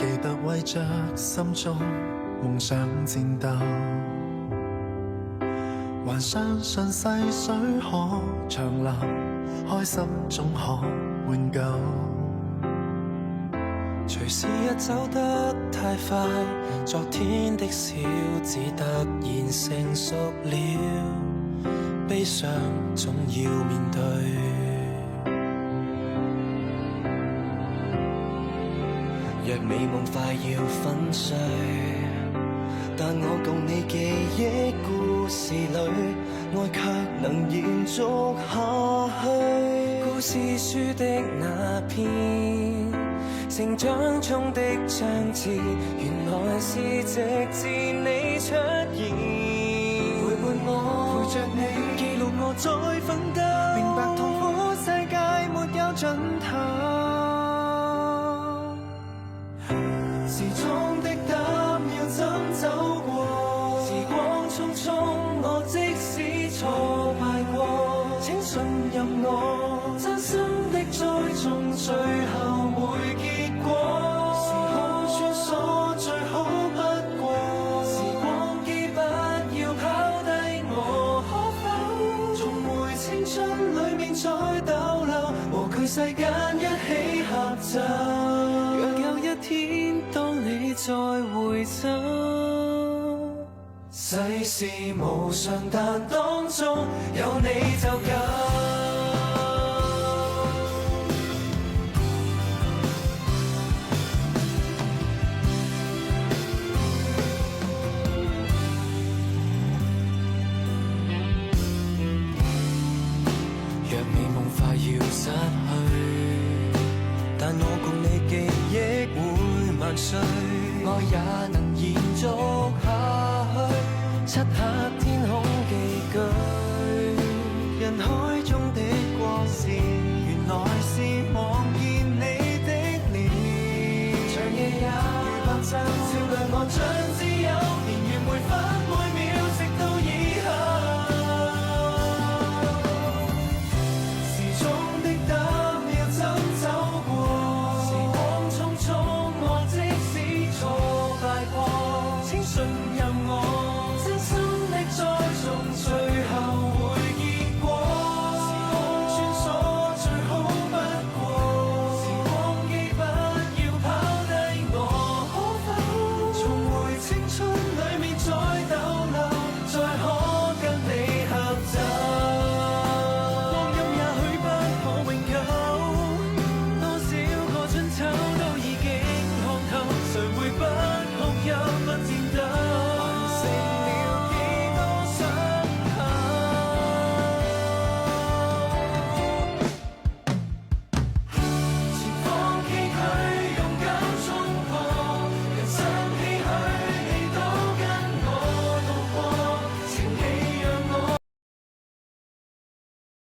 記得為着心中夢想戰鬥，還相信細水可長流，開心總可永久。隨時日走得太快，昨天的小子突然成熟了，悲傷總要面對。若美夢快要粉碎，但我共你記憶故事裏，愛卻能延續下去。故事書的那篇成長中的章節，原來是直至你出現，陪伴我，陪着你，記錄我在奮鬥，明白痛苦世界沒有盡頭。時裝的膽要怎走過？時光匆匆，我即使挫敗過，請信任我，真心的栽種最後會結果。時空穿梭最好不過，時光機不要拋低我，可否重回青春裡面再逗留，和佢世間一起合奏。若有一天當你再回首，世事無常，但當中有你就夠。若美夢快要失去，但我共你記憶會萬歲，愛也能延續下去。漆黑天空寄居，人海中的光線，原來是望見你的臉。長夜也如白晝。